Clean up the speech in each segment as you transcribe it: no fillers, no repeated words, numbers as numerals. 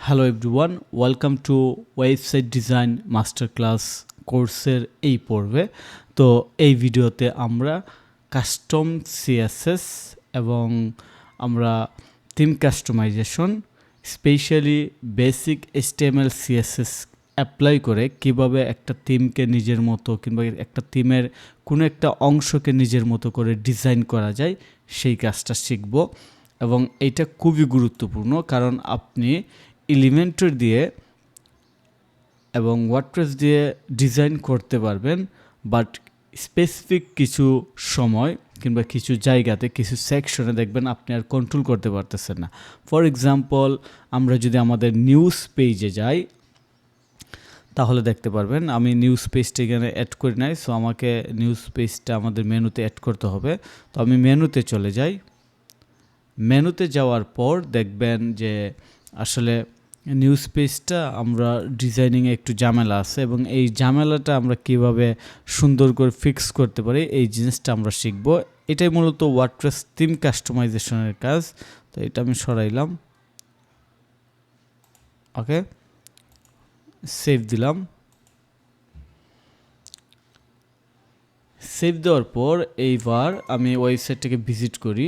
Hello everyone, welcome to website design master class কোর্সের এই পর্বে। তো এই ভিডিওতে আমরা কাস্টম সিএসএস এবং আমরা theme customisation specially basic HTML CSS apply করে কিভাবে একটা থিমকে নিজের মতো কিংবা একটা থিমের কোনো একটা অংশকে নিজের মতো করে ডিজাইন করা যায় সেই কাজটা শিখব। এবং এইটা খুবই গুরুত্বপূর্ণ, কারণ আপনি এলিমেন্টর দিয়ে এবং ওয়ার্ডপ্রেস দিয়ে ডিজাইন করতে পারবেন, বাট স্পেসিফিক কিছু সময় কিংবা কিছু জায়গাতে কিছু সেকশনে দেখবেন আপনি আর কন্ট্রোল করতে পারতেছেন না। ফর এক্সাম্পল, আমরা যদি আমাদের নিউজ পেজে যাই তাহলে দেখতে পারবেন আমি নিউজ পেজটা এখানে অ্যাড করি নাই, সো আমাকে নিউজ পেজটা আমাদের মেনুতে অ্যাড করতে হবে। তো আমি মেনুতে চলে যাই। মেনুতে যাওয়ার পর দেখবেন যে আসলে নিউজ পেজটা আমরা ডিজাইনিংয়ে একটু ঝামেলা আছে, এবং এই ঝামেলাটা আমরা কিভাবে সুন্দর করে ফিক্স করতে পারি এই জিনিসটা আমরা শিখব। এটাই মূলত ওয়ার্ডপ্রেস থিম কাস্টমাইজেশনের কাজ। তো এটা আমি সরাইলাম, ওকে, সেভ দিলাম। সেভ দেওয়ার পর এইবার আমি ওয়েবসাইটটাকে ভিজিট করি।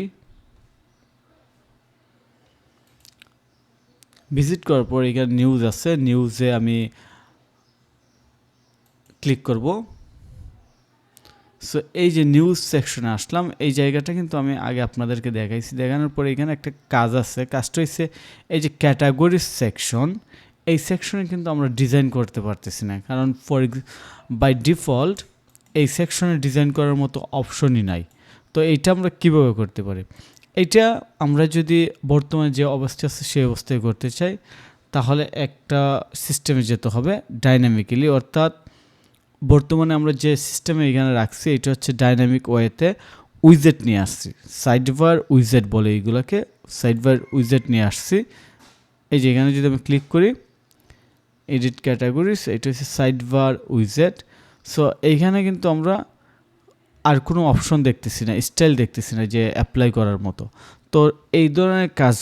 ভিজিট করার পর এখানে নিউজ আছে, নিউজে আমি ক্লিক করব। সো এই যে নিউজ সেকশনে আসলাম, এই জায়গাটা কিন্তু আমি আগে আপনাদেরকে দেখাইছি। দেখানোর পরে এখানে একটা কাজ আছে, কাজটা হচ্ছে এই যে ক্যাটাগরি সেকশন। এই সেকশনে কিন্তু আমরা ডিজাইন করতে পারতেছি না, কারণ বাই ডিফল্ট এই সেকশনে ডিজাইন করার মতো অপশনই নাই। তো এইটা আমরা কীভাবে করতে পারি? এইটা আমরা যদি বর্তমানে যে অবস্থা আছে সেই অবস্থায় করতে চাই, তাহলে একটা সিস্টেমে যেতে হবে ডাইনামিক্যালি, অর্থাৎ বর্তমানে আমরা যে সিস্টেমে এখানে রাখছি এটা হচ্ছে ডাইনামিক ওয়েতে উইজেট নিয়ে আসছি। সাইডবার উইজেট বলে এইগুলোকে, সাইডবার উইজেট নিয়ে আসছি। এই যে এখানে যদি আমি ক্লিক করি এডিট ক্যাটাগরিজ, এটা হচ্ছে সাইডবার উইজেট। সো এইখানে কিন্তু আমরা আর কোনো অপশন দেখতেছি না, স্টাইল দেখতেছি না যে অ্যাপ্লাই করার মতো। তো এই ধরনের কাজ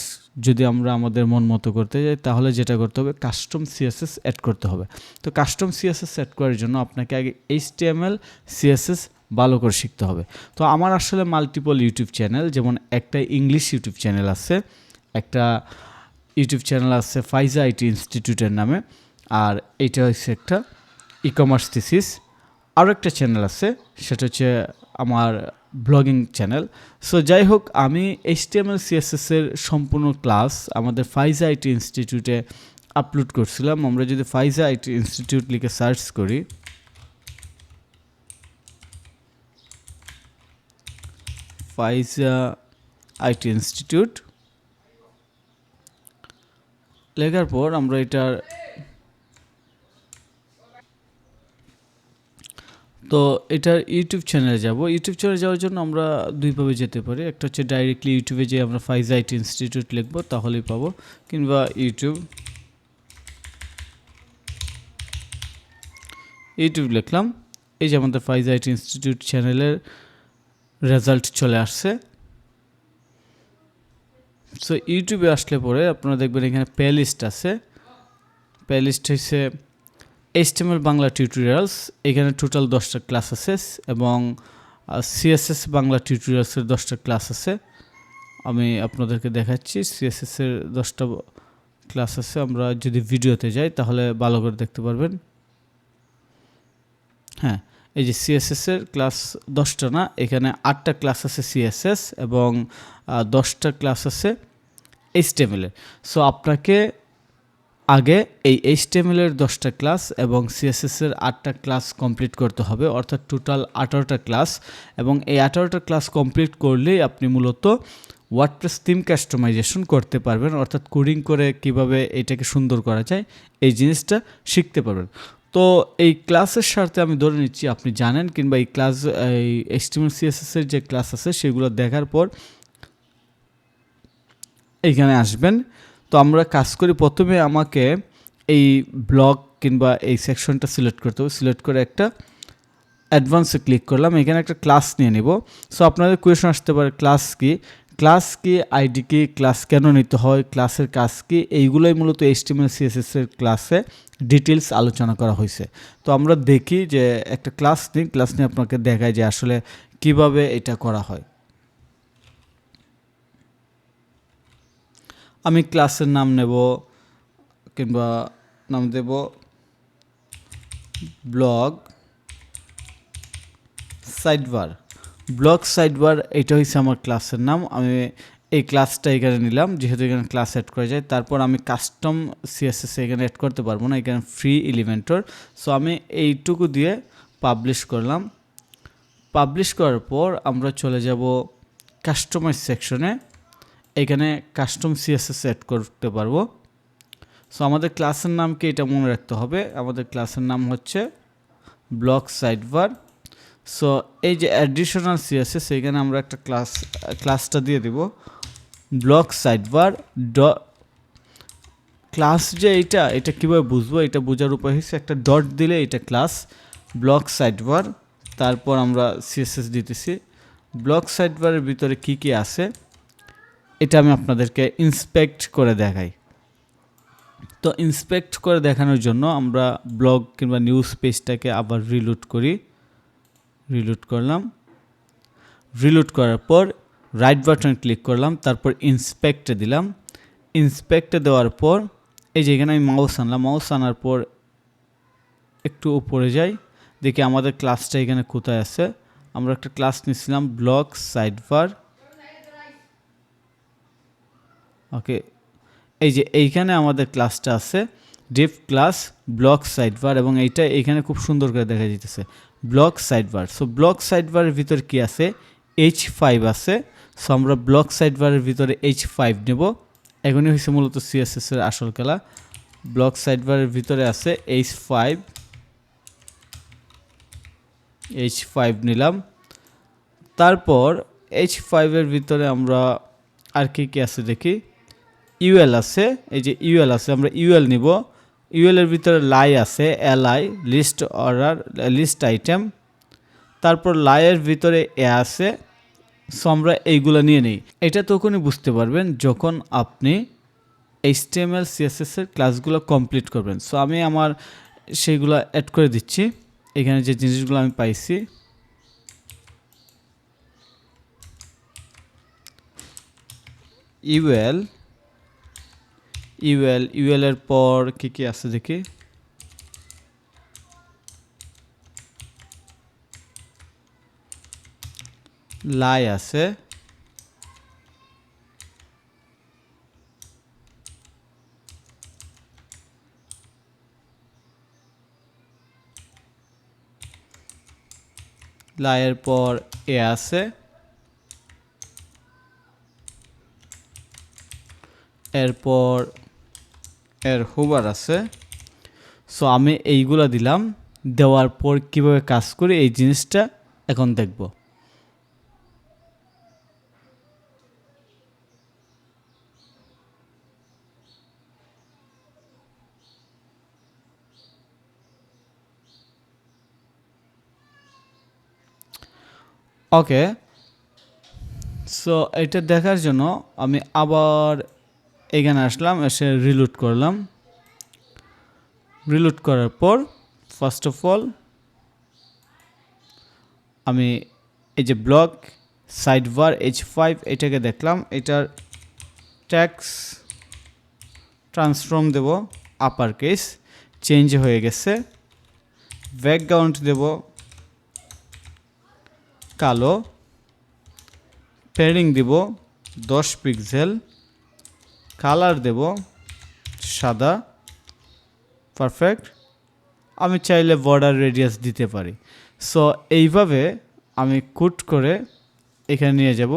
যদি আমরা আমাদের মন মতো করতে যাই তাহলে যেটা করতে হবে, কাস্টম সিএসএস অ্যাড করতে হবে। তো কাস্টম সিএসএস অ্যাড করার জন্য আপনাকে আগে HTML CSS ভালো করে শিখতে হবে। তো আমার আসলে মাল্টিপল ইউটিউব চ্যানেল, যেমন একটা ইংলিশ ইউটিউব চ্যানেল আছে, একটা ইউটিউব চ্যানেল আছে ফাইজা IT ইনস্টিটিউটের নামে, আর এইটা হচ্ছে একটা ই-কমার্স থিসিস। আরও একটা চ্যানেল আছে, সেটা হচ্ছে আমার ব্লগিং চ্যানেল। সো যাই হোক, আমি HTML CSS এর সম্পূর্ণ ক্লাস আমাদের ফাইজা IT ইনস্টিটিউটে আপলোড করছিলাম। আমরা যদি ফাইজা IT ইনস্টিটিউট লিখে সার্চ করি, ফাইজা IT ইনস্টিটিউট লেখার পর আমরা এটার তো এটার ইউটিউব চ্যানেলে যাব। ইউটিউব চ্যানেলে যাওয়ার জন্য আমরা দুইভাবে যেতে পারি। একটা হচ্ছে ডাইরেক্টলি ইউটিউবে যে আমরা ফাইজা IT ইনস্টিটিউট লিখবো তাহলেই পাবো, কিংবা ইউটিউব লিখলাম, এই যে আমাদের ফাইজা IT ইনস্টিটিউট চ্যানেলের রেজাল্ট চলে আসছে। সো ইউটিউবে আসলে পরে আপনারা দেখবেন এখানে প্লে লিস্ট আছে। প্লে লিস্ট হচ্ছে HTML বাংলা টিউটোরিয়ালস, এখানে টোটাল 10টা ক্লাস আছে, এবং CSS বাংলা টিউটোরিয়ালসের 10টা ক্লাস আছে। আমি আপনাদেরকে দেখাচ্ছি, CSS এর 10টা ক্লাস আছে। আমরা যদি ভিডিওতে যাই তাহলে ভালো করে দেখতে পারবেন। হ্যাঁ, এই যে CSS এর ক্লাস 10টা না, এখানে 8টা ক্লাস আছে CSS এবং 10টা ক্লাস আছে HTML এর। সো আপনাকে আগে এই HTML এর 10টা ক্লাস এবং CSS এর 8টা ক্লাস কমপ্লিট করতে হবে, অর্থাৎ টোটাল 18টা ক্লাস। এবং এই 18টা ক্লাস কমপ্লিট করলেই আপনি মূলত ওয়ার্ডপ্রেস থিম কাস্টমাইজেশন করতে পারবেন, অর্থাৎ কোডিং করে কিভাবে এটাকে সুন্দর করা যায় এই জিনিসটা শিখতে পারবেন। তো এই ক্লাসের সাথে আমি ধরে নিচ্ছি আপনি জানেন, কিংবা এই ক্লাস এই HTML CSS এর যে ক্লাস আছে সেগুলো দেখার পর এইখানে আসবেন। তো আমরা কাজ করি, প্রথমে আমাকে এই ব্লগ কিংবা এই সেকশনটা সিলেক্ট করতে হবে। সিলেক্ট করে একটা অ্যাডভান্সে ক্লিক করলাম, এখানে একটা ক্লাস নিয়ে নিব। সো আপনাদের কোয়েশন আসতে পারে ক্লাস কি? ক্লাস কি, আইডি কি, ক্লাস কেন নিতে হয়, ক্লাসের কাজ কি, এইগুলোই মূলত HTML CSS এর ক্লাসে ডিটেলস আলোচনা করা হয়েছে। তো আমরা দেখি যে একটা ক্লাস নিয়ে আপনাকে দেখায় যে আসলে কিভাবে এটা করা হয়। আমি ক্লাসের নাম নেব কিংবা নাম দেব ব্লগ সাইডবার। ব্লগ সাইডবার এটা হচ্ছে আমার ক্লাসের নাম। আমি এই ক্লাসটা এখানে নিলাম, যেহেতু এখানে ক্লাস অ্যাড করা যায়। তারপর আমি কাস্টম CSS এখানে অ্যাড করতে পারবো না, এখানে ফ্রি এলিমেন্টর। সো আমি এইটুকু দিয়ে পাবলিশ করলাম। পাবলিশ করার পর আমরা চলে যাব কাস্টমাইজ সেকশনে। এখানে কাস্টম CSS অ্যাড করতে পারবো। সো আমাদের ক্লাসের নামকে এটা মনে রাখতে হবে, আমাদের ক্লাসের নাম হচ্ছে ব্লগ সাইডবার। সো এই যে অ্যাডিশনাল CSS, এখানে আমরা একটা ক্লাসটা দিয়ে দিব ব্লগ সাইডবার ক্লাস। যে এটা কীভাবে বুঝবো, এটা বোঝার উপায় হচ্ছে একটা ডট দিলে এটা ক্লাস ব্লগ সাইডবার। তারপর আমরা CSS দিতেছি। ব্লগ সাইডবারের ভিতরে কি কি আছে এটা আমি আপনাদেরকে ইন্সপেক্ট করে দেখাই। তো ইন্সপেক্ট করে দেখানোর জন্য আমরা ব্লগ কিংবা নিউজ পেজটাকে আবার রিলোড করি। রিলোড করলাম। রিলোড করার পর রাইট বাটন ক্লিক করলাম, তারপর ইন্সপেক্টে দিলাম। ইন্সপেক্টে দেওয়ার পর এই যে এখানে আমি মাউস আনলাম। মাউস আনার পর একটু উপরে যাই, দেখি আমাদের ক্লাসটা এখানে কোথায় আছে। আমরা একটা ক্লাস নিয়েছিলাম ব্লগ সাইডবার। ওকে, এই যে এইখানে আমাদের ক্লাসটা আছে ডিভ ক্লাস ব্লগ সাইডবার, এবং এইটা এইখানে খুব সুন্দর করে দেখা যেতেছে ব্লগ সাইডবার। সো ব্লগ সাইডবারের ভিতরে কি আছে, H5 আছে। সো আমরা ব্লগ সাইডবারের ভিতরে H5 নেব। এখনই হয়েছে মূলত CSS এর আসল খেলা। ব্লগ সাইডবারের ভিতরে আছে H5 নিলাম। তারপর H5 এর ভিতরে আমরা আর কি কি আছে দেখি। UL আছে, এই যে UL আছে, আমরা UL নিব। UL এর ভিতরে লাই আছে, LI list order list item. তারপর লাইয়ের ভিতরে এ আছে। সো আমরা এইগুলো নিয়ে নিই। এটা তখনই বুঝতে পারবেন যখন আপনি HTML CSS এর ক্লাসগুলো কমপ্লিট করবেন। সো আমি আমার সেইগুলো অ্যাড করে দিচ্ছি। এখানে যে জিনিসগুলো আমি পাইছি, UL এর পর কি কি আছে দেখি। লাই আছে, লাইয়ের পর এ আছে, এরপর এর হোভার আছে। সো আমি এইগুলা দিলাম। দেওয়ার পর কিভাবে কাজ করে এই জিনিসটা এখন দেখব। ওকে, সো এটা দেখার জন্য আমি আবার এখানে আসলাম, এসে রিলোড করলাম। রিলোড করার পর ফার্স্ট অফ অল আমি এই যে ব্লগ সাইডবার H5 এটাকে দেখলাম। এটার ট্যাক্স ট্রান্সফর্ম দেব আপার কেস, চেঞ্জ হয়ে গেছে। ব্যাকগ্রাউন্ড দেব কালো, প্যাডিং দেব 10 পিক্সেল, কালার দেব সাদা। পারফেক্ট। আমি চাইলে বর্ডার রেডিয়াস দিতে পারি। সো এইভাবে আমি কুট করে এখানে নিয়ে যাব,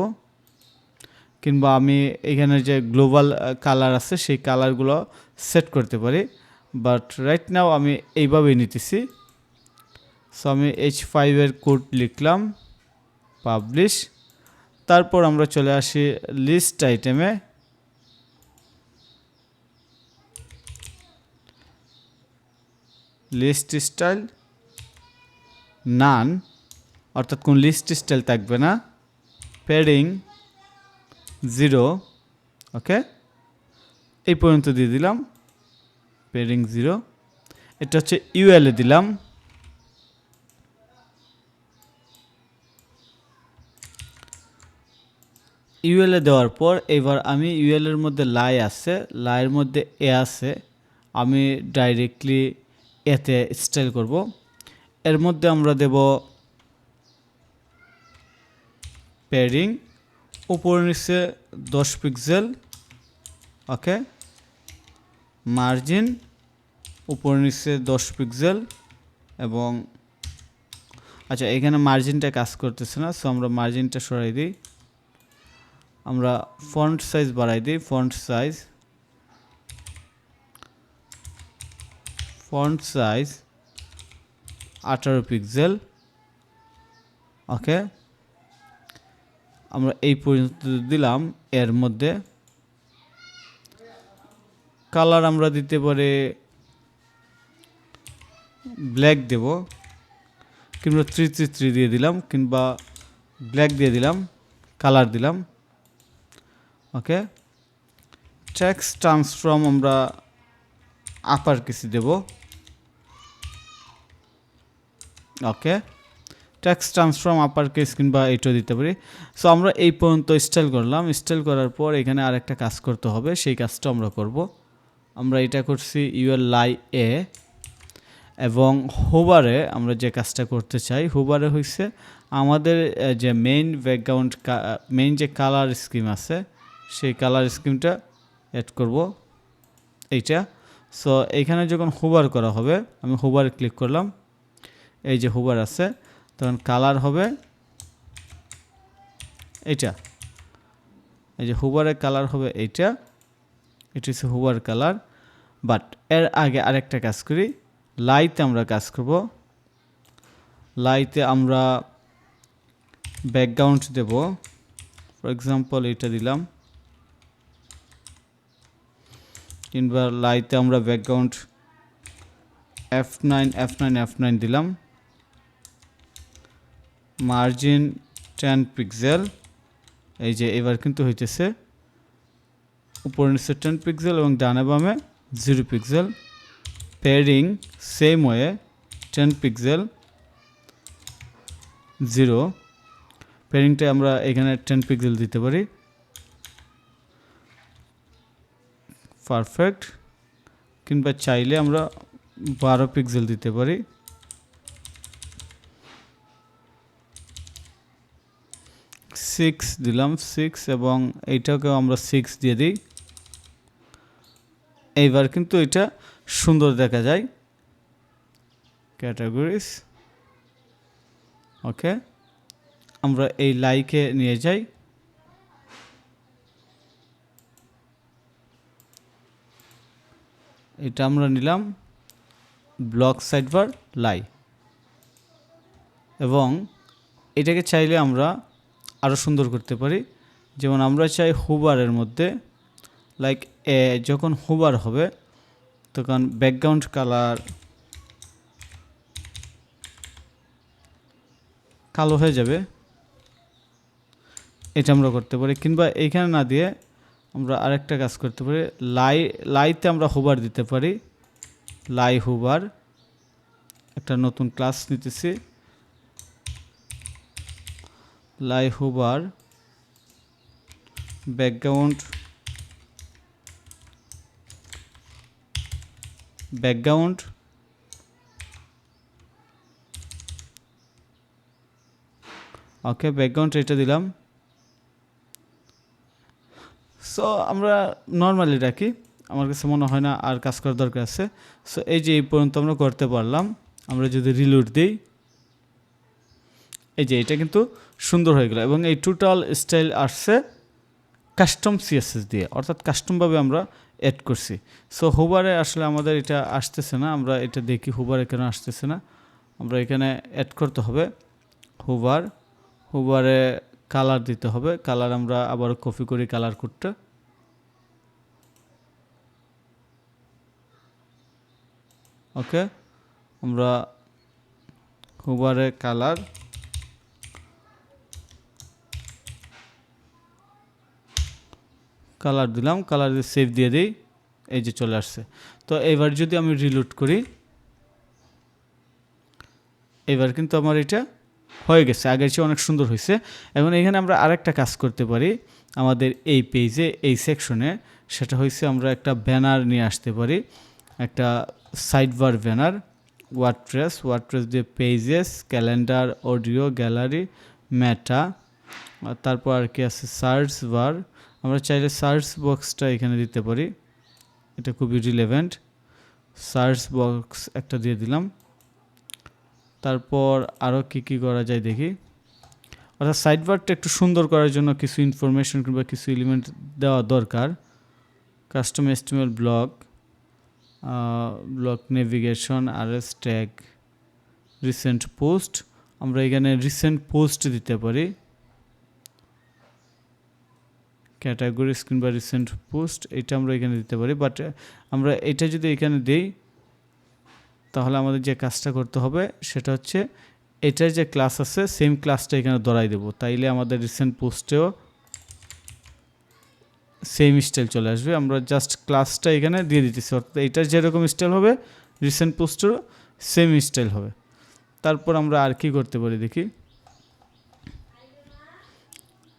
কিংবা আমি এখানে যে গ্লোবাল কালার আছে সেই কালারগুলো সেট করতে পারি। বাট রাইট নাও আমি এইভাবেই নিতেছি। সো আমি H5 এর কোড লিখলাম, পাবলিশ। তারপর আমরা চলে আসি লিস্ট আইটেমে। লিস্ট স্টাইল নান, অর্থাৎ কোন লিস্ট স্টাইল থাকবে না। প্যাডিং 0, ওকে, এই পর্যন্ত দিয়ে দিলাম পেয়ারিং 0। এটা হচ্ছে ইউএল এ দিলাম, ইউএল এ দেওয়ার পর এবার আমি ইউএল এর মধ্যে লাই আছে, লাইয়ের মধ্যে এ আছে, আমি ডাইরেক্টলি এতে স্টাইল করব। এর মধ্যে আমরা দেব প্যাডিং উপর নিচে 10 পিক্সেল, ওকে, মার্জিন উপর নিচে 10 পিক্সেল এবং আচ্ছা এখানে মার্জিনটা কাজ করতেছে না, সো আমরা মার্জিনটা সরাই দিই। আমরা ফন্ট সাইজ বাড়াই দিই, ফন্ট সাইজ 18 পিক্সেল, ওকে। আমরা এই পর্যন্ত দিলাম। এর মধ্যে কালার আমরা দিতে পারি ব্ল্যাক দেব, কিংবা 333 দিয়ে দিলাম, কিংবা ব্ল্যাক দিয়ে দিলাম, কালার দিলাম, ওকে। টেক্সট ট্রান্সফর্ম আমরা আপার কেসে দেব, ওকে। টেক্সট ট্রান্সফর্ম আপার কেস কিংবা এইটা দিতে পারি। সো আমরা এই পর্যন্ত স্টাইল করলাম। স্টাইল করার পর এখানে আরেকটা কাজ করতে হবে, সেই কাজটা আমরা করব। আমরা এটা করছি ইউএল লাই এ, এবং হুবারে আমরা যে কাজটা করতে চাই, হুবারে হইছে আমাদের যে মেইন ব্যাকগ্রাউন্ড, মেইন যে কালার স্কিম আছে সেই কালার স্কিমটা অ্যাড করব এইটা। সো এইখানে যখন হুবার করা হবে, আমি হুবারে ক্লিক করলাম, এই যে হুবার আছে, তখন কালার হবে এইটা, এই যে হুবারের কালার হবে এইটা, এটা হচ্ছে হুবার কালার। বাট এর আগে আরেকটা কাজ করি, লাইতে আমরা কাজ করব। লাইতে আমরা ব্যাকগ্রাউন্ড দেব, ফর এক্সাম্পল এটা দিলাম, কিংবা লাইতে আমরা ব্যাকগ্রাউন্ড F9 দিলাম, মার্জিন 10 পিক্সেল, এই যে এবার কিন্তু হইতেছে উপরে নিচে 10 পিক্সেল এবং ডানে বামে 0 pixel. Padding same way 10 pixel 0, প্যাডিংটা আমরা এখানে 10 পিক্সেল দিতে পারি, পারফেক্ট। কিংবা চাইলে আমরা 12 পিক্সেল দিতে পারি, 6 দিলাম, 6, এবং এইটাকেও আমরা 6 দিয়ে দিই। এইবার কিন্তু এটা সুন্দর দেখা যায়। ক্যাটাগরিজ, ওকে, আমরা এই লাইকে নিয়ে যাই, এটা আমরা নিলাম ব্লক সাইডবার লাই, এবং এটাকে চাইলে আমরা আরও সুন্দর করতে পারি। যেমন আমরা চাই হুবারের মধ্যে লাইক যখন হুবার হবে তখন ব্যাকগ্রাউন্ড কালার কালো হয়ে যাবে, এটা আমরা করতে পারি। কিংবা এইখানে না দিয়ে আমরা আরেকটা কাজ করতে পারি, লাইতে আমরা হুবার দিতে পারি, লাই হুবার, একটা নতুন ক্লাস নিতেছি, লাই হুবার ব্যাকগ্রাউন্ড ওকে, ব্যাকগ্রাউন্ড এটা দিলাম। সো আমরা নর্মালি রাখি, আমার কাছে মনে হয় না আর কাজ করার দরকার আছে। সো এই যে এই পর্যন্ত আমরা করতে পারলাম। আমরা যদি রিলোড দিই, এই যে এটা কিন্তু সুন্দর হয়ে গেল, এবং এই টোটাল স্টাইল আসছে কাস্টম সিএসএস দিয়ে, অর্থাৎ কাস্টমভাবে আমরা অ্যাড করছি। সো হুবারে আসলে আমাদের এটা আসতেছে না, আমরা এটা দেখি হুবারে কেন আসতেছে না। আমরা এখানে অ্যাড করতে হবে হুবারে কালার দিতে হবে, কালার আমরা আবার কপি করি কালার কোডটা, ওকে। আমরা হুবারে কালার কালার দিলাম, কালার দিয়ে সেভ দিয়ে দিই, এই যে চলে আসছে। তো এবার যদি আমি রিলোড করি, এবার কিন্তু আমার এটা হয়ে গেছে, আগের চেয়ে অনেক সুন্দর হয়েছে। এখন এখানে আমরা আরেকটা কাজ করতে পারি আমাদের এই পেজে, এই সেকশনে, সেটা হয়েছে আমরা একটা ব্যানার নিয়ে আসতে পারি, একটা সাইডবার ব্যানার। ওয়ার্ডপ্রেস দিয়ে পেজেস, ক্যালেন্ডার, অডিও, গ্যালারি, মেটা, আর তারপর আর কি আছে সার্চ বার। আমরা চাইলে সার্চ বক্সটা এখানে দিতে পারি, এটা খুবই রিলেভেন্ট। সার্চ বক্স একটা দিয়ে দিলাম। তারপর আরও কি করা যায় দেখি। অর্থাৎ সাইড বারটা একটু সুন্দর করার জন্য কিছু ইনফরমেশন কিংবা কিছু এলিমেন্ট দেওয়া দরকার। Custom HTML block, navigation, RS tag, recent post. আমরা এখানে রিসেন্ট পোস্ট দিতে পারি, ক্যাটাগরিজ কিংবা রিসেন্ট পোস্ট, এটা আমরা এখানে দিতে পারি। বাট আমরা এটা যদি এখানে দিই, তাহলে আমাদের যে কাজটা করতে হবে সেটা হচ্ছে এটার যে ক্লাস আছে সেম ক্লাসটা এখানে ধরাই দেবো, তাইলে আমাদের রিসেন্ট পোস্টেও সেম স্টাইল চলে আসবে। আমরা জাস্ট ক্লাসটা এখানে দিয়ে দিতেছি, অর্থাৎ এটার যেরকম স্টাইল হবে রিসেন্ট পোস্টেরও সেম স্টাইল হবে। তারপর আমরা আর কি করতে পারি দেখি।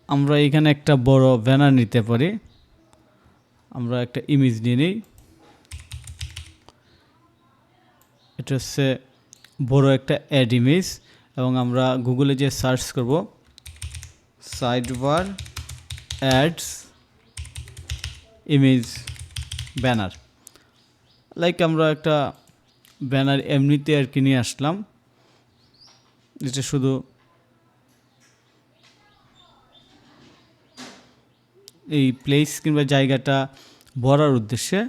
আমরা এখানে একটা বড় ব্যানার নিতে পারি, আমরা একটা ইমেজ নিয়ে নিই। এটা হচ্ছে বড় একটা অ্যাড ইমেজ, এবং আমরা গুগলে যে সার্চ করব sidebar ads image banner, like আমরা একটা ব্যানার এমনিতে আর কি নিয়ে আসলাম, যেটা শুধু এই প্লেস কিংবা জায়গাটা ভরার উদ্দেশ্যে।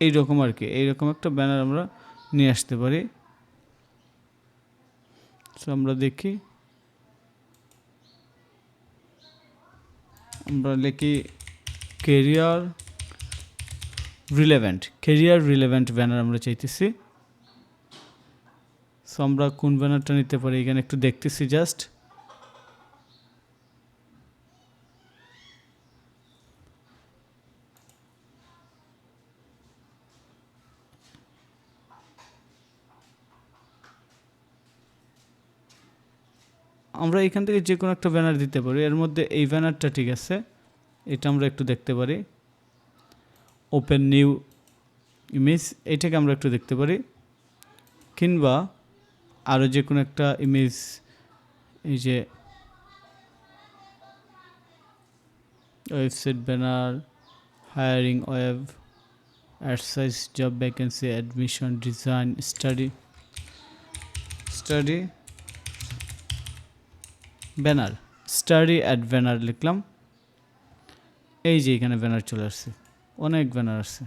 এইরকম আর কি, এইরকম একটা ব্যানার আমরা নিয়ে আসতে পারি। সো আমরা দেখি, আমরা লিখি ক্যারিয়ার রিলেভেন্ট ব্যানার আমরা চাইতেছি। সো আমরা কোন ব্যানারটা নিতে পারি এখানে একটু দেখতেছি জাস্ট। আমরা এখান থেকে যে কোনো একটা ব্যানার দিতে পারি, এর মধ্যে এই ব্যানারটা ঠিক আছে, এটা আমরা একটু দেখতে পারি। ওপেন নিউ ইমেজ, এটাকে আমরা একটু দেখতে পারি, কিংবা আরও যে কোনো একটা ইমেজ, এই যে website banner, hiring web, ad size, job vacancy, admission, design, study banner, study ad banner লিখলাম। এই যে এখানে ব্যানার চলে আসছে, অনেক ব্যানার আসছে।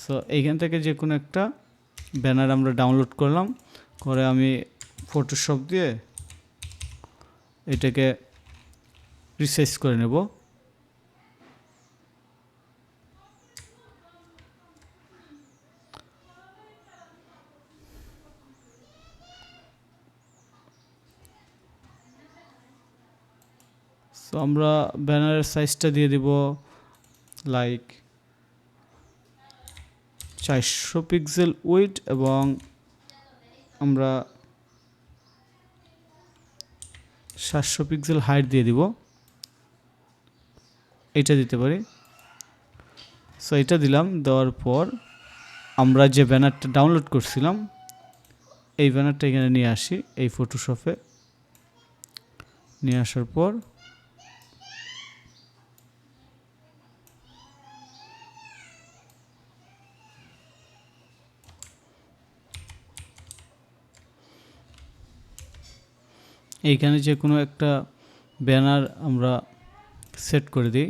সো এইখান থেকে যে কোনো একটা ব্যানার আমরা ডাউনলোড করলাম, করে আমি ফটোশপ দিয়ে এটাকে রিসাইজ করে নেব। সো আমরা ব্যানারের সাইজটা দিয়ে দিব লাইক 400 পিক্সেল উইডথ, এবং আমরা 700 পিক্সেল হাইট দিয়ে দিব, এটা দিতে পারি। সো এটা দিলাম, দেওয়ার পর আমরা যে ব্যানারটা ডাউনলোড করছিলাম এই ব্যানারটা এখানে নিয়ে আসি, এই ফটোশপে নিয়ে আসার পর এইখানে যে কোনো একটা ব্যানার আমরা সেট করে দিই।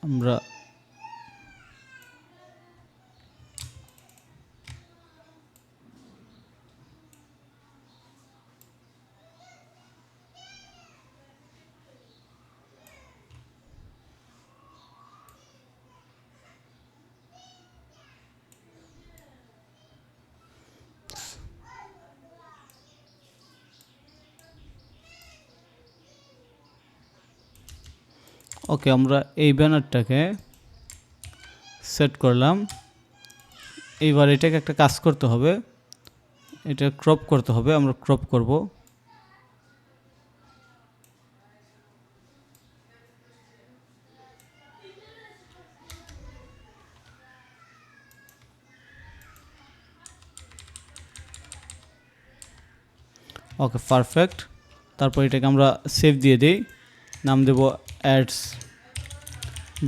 আমরা ওকে, আমরা এই ব্যানারটাকে সেট করলাম। এইবার এটাকে একটা কাজ করতে হবে, এটা ক্রপ করতে হবে, আমরা ক্রপ করব। ওকে, পারফেক্ট। তারপর এটাকে আমরা সেভ দিয়ে দিই, নাম দেব অ্যাডস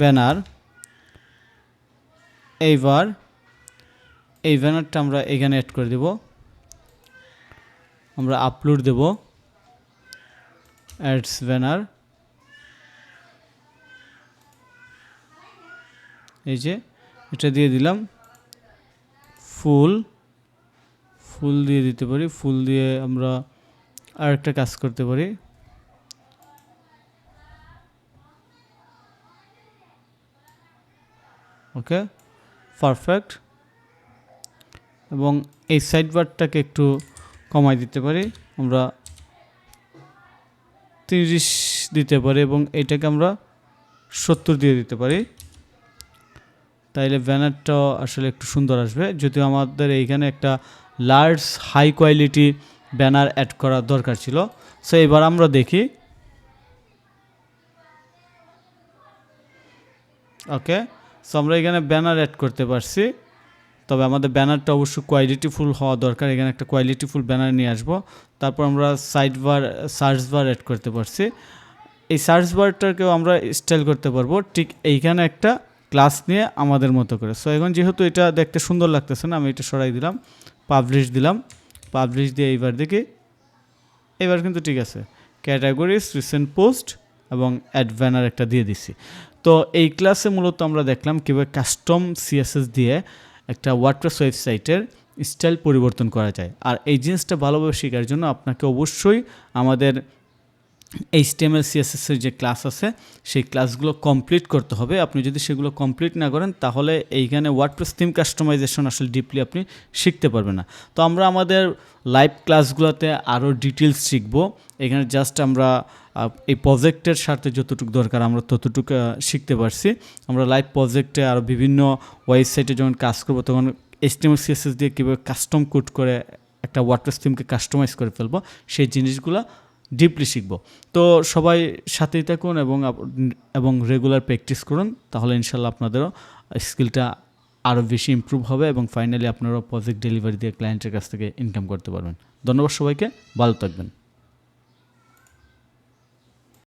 ব্যানার। এইবার এই ব্যানারটা আমরা এখানে অ্যাড করে দেব, আমরা আপলোড দেব অ্যাডস ব্যানার। এই যে এটা দিয়ে দিলাম, ফুল দিয়ে দিতে পারি, ফুল দিয়ে আমরা আরেকটা কাজ করতে পারি। ওকে, পারফেক্ট। এবং এই সাইড বারটাকে একটু কমাই দিতে পারি, আমরা 30 দিতে পারি এবং এটাকে আমরা 70 দিয়ে দিতে পারি, তাইলে ব্যানারটা আসলে একটু সুন্দর আসবে। যদিও আমাদের এইখানে একটা large high quality banner add করা দরকার ছিল। সো এবার আমরা দেখি। ওকে, সো আমরা এখানে ব্যানার অ্যাড করতে পারছি, তবে আমাদের ব্যানারটা অবশ্যই কোয়ালিটিফুল হওয়া দরকার। এখানে একটা কোয়ালিটিফুল ব্যানার নিয়ে আসবো। তারপর আমরা side bar, search bar add করতে পারছি। এই সার্চ বারটাকেও আমরা স্টাইল করতে পারবো ঠিক এইখানে একটা ক্লাস নিয়ে আমাদের মতো করে। সো এখন যেহেতু এটা দেখতে সুন্দর লাগতেছে না, আমি এটা সরাই দিলাম, পাবলিশ দিলাম। পাবলিশ দিয়ে এইবার দেখি, এবার কিন্তু ঠিক আছে। ক্যাটাগরিজ, রিসেন্ট পোস্ট এবং অ্যাড ব্যানার একটা দিয়ে দিছি। তো এই ক্লাসে মূলত আমরা দেখলাম কীভাবে কাস্টম সিএসএস দিয়ে একটা ওয়ার্ডপ্রেস ওয়েবসাইটের স্টাইল পরিবর্তন করা যায়। আর এই জিনিসটা ভালোভাবে শেখার জন্য আপনাকে অবশ্যই আমাদের HTML CSS এর যে ক্লাস আছে সেই ক্লাসগুলো কমপ্লিট করতে হবে। আপনি যদি সেগুলো কমপ্লিট না করেন তাহলে এইখানে ওয়ার্ডপ্রেস থিম কাস্টমাইজেশন আসলে ডিপলি আপনি শিখতে পারবেন না। তো আমরা আমাদের লাইভ ক্লাসগুলোতে আরও ডিটেলস শিখব। এখানে জাস্ট আমরা এই প্রজেক্টের সাথে যতটুকু দরকার আমরা ততটুকু শিখতে পারছি। আমরা লাইভ প্রজেক্টে আরও বিভিন্ন ওয়েবসাইটে যখন কাজ করব তখন HTML CSS দিয়ে কীভাবে কাস্টম কোড করে একটা ওয়ার্ডপ্রেস থিমকে কাস্টমাইজ করে ফেলবো সেই জিনিসগুলো ডিপলি শিখব। তো সবাই সাথেই থাকুন এবং রেগুলার প্র্যাকটিস করুন, তাহলে ইনশাল্লাহ আপনাদেরও স্কিলটা আরও বেশি ইমপ্রুভ হবে এবং ফাইনালি আপনারাও প্রজেক্ট ডেলিভারি দিয়ে ক্লায়েন্টের কাছ থেকে ইনকাম করতে পারবেন। ধন্যবাদ সবাইকে, ভালো থাকবেন।